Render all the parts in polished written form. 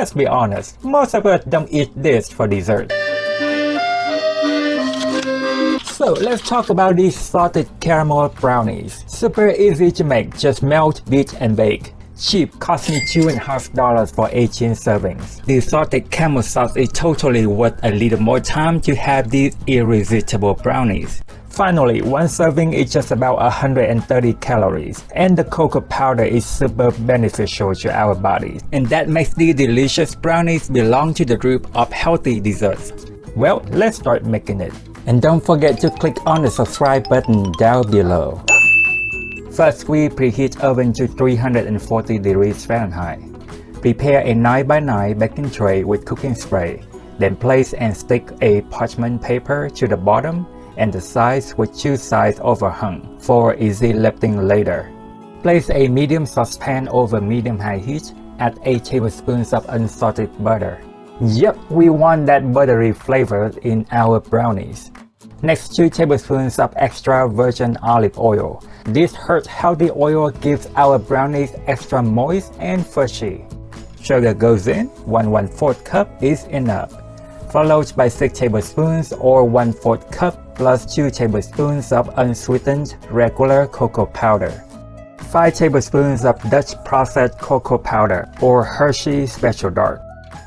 let's be honest, most of us don't eat this for dessert. So let's talk about these salted caramel brownies. Super easy to make, just melt, beat and bake. Cheap, cost me $2.50 for 18 servings. The salted caramel sauce is totally worth a little more time to have these irresistible brownies. Finally, one serving is just about 130 calories, and the cocoa powder is super beneficial to our bodies, and that makes these delicious brownies belong to the group of healthy desserts. Well, let's start making it. And don't forget to click on the subscribe button down below. First, we preheat oven to 340 degrees Fahrenheit. Prepare a 9x9 baking tray with cooking spray. Then place and stick a parchment paper to the bottom and the sides with two sides overhung for easy lifting later. Place a medium saucepan over medium-high heat. Add 8 tablespoons of unsalted butter. Yep, we want that buttery flavor in our brownies. Next, 2 tablespoons of extra virgin olive oil. This healthy oil gives our brownies extra moist and fudgy. Sugar goes in, 1/4 cup is enough. Followed by 6 tablespoons or 1/4 cup plus 2 tablespoons of unsweetened regular cocoa powder. 5 tablespoons of Dutch processed cocoa powder or Hersey Special Dark.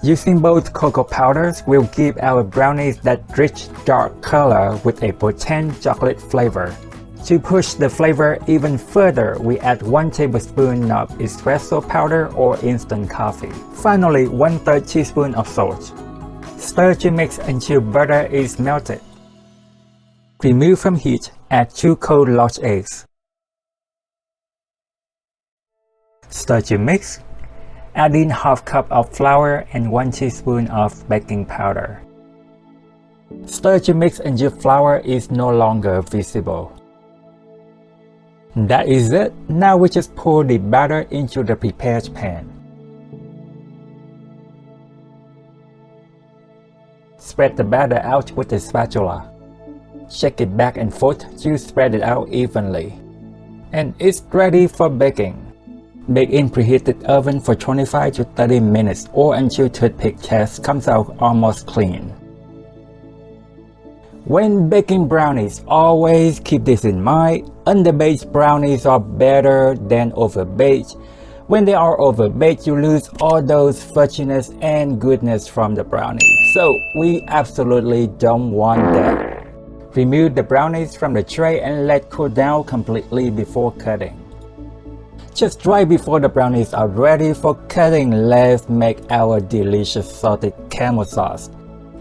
Using both cocoa powders will give our brownies that rich dark color with a potent chocolate flavor. To push the flavor even further, we add 1 tablespoon of espresso powder or instant coffee. Finally, 1/3 teaspoon of salt. Stir to mix until butter is melted. Remove from heat, add 2 cold large eggs. Stir to mix. Add in ½ cup of flour and 1 teaspoon of baking powder. Stir to mix until flour is no longer visible. That is it. Now we just pour the batter into the prepared pan. Spread the batter out with a spatula. Shake it back and forth to spread it out evenly. And it's ready for baking. Bake in preheated oven for 25 to 30 minutes or until toothpick test comes out almost clean. When baking brownies, always keep this in mind. Underbaked brownies are better than overbaked. When they are overbaked, you lose all those fudginess and goodness from the brownies. So we absolutely don't want that. Remove the brownies from the tray and let cool down completely before cutting. Just right before the brownies are ready for cutting, let's make our delicious salted caramel sauce.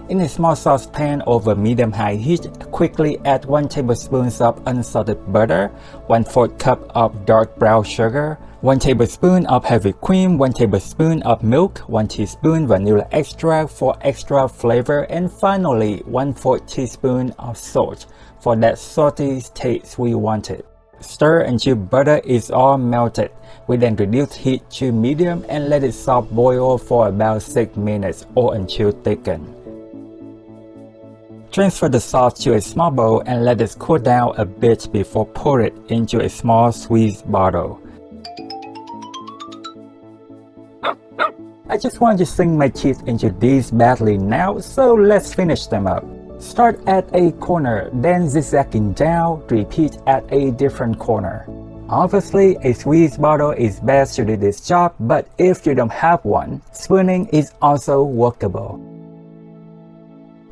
In a small saucepan over medium-high heat, quickly add 1 tablespoon of unsalted butter, 1/4 cup of dark brown sugar, 1 tablespoon of heavy cream, 1 tablespoon of milk, 1 teaspoon vanilla extract for extra flavor, and finally 1/4 teaspoon of salt for that salty taste we wanted. Stir until butter is all melted. We then reduce heat to medium and let it soft boil for about 6 minutes or until thickened. Transfer the sauce to a small bowl and let it cool down a bit before pour it into a small squeeze bottle. I just want to sink my teeth into these badly now, so let's finish them up. Start at a corner, then zigzagging down, repeat at a different corner. Obviously, a squeeze bottle is best to do this job, but if you don't have one, spooning is also workable.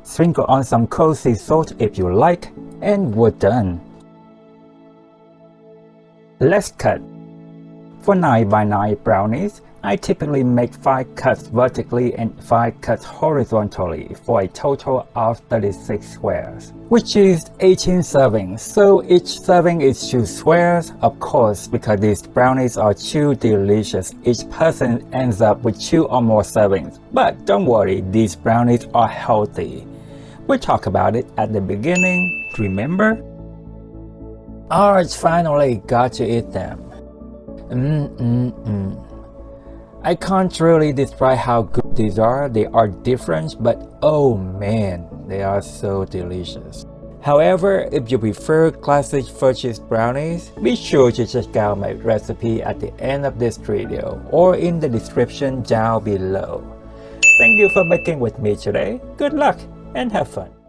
Sprinkle on some coarse sea salt if you like, and we're done. Let's cut. For 9x9 brownies, I typically make 5 cuts vertically and 5 cuts horizontally for a total of 36 squares, which is 18 servings. So each serving is 2 squares. Of course, because these brownies are too delicious, each person ends up with 2 or more servings. But don't worry, these brownies are healthy. We'll talk about it at the beginning, remember? I finally got to eat them. I can't really describe how good these are. They are different, but oh man, they are so delicious. However, if you prefer classic fudgy brownies, be sure to check out my recipe at the end of this video or in the description down below. Thank you for baking with me today. Good luck and have fun.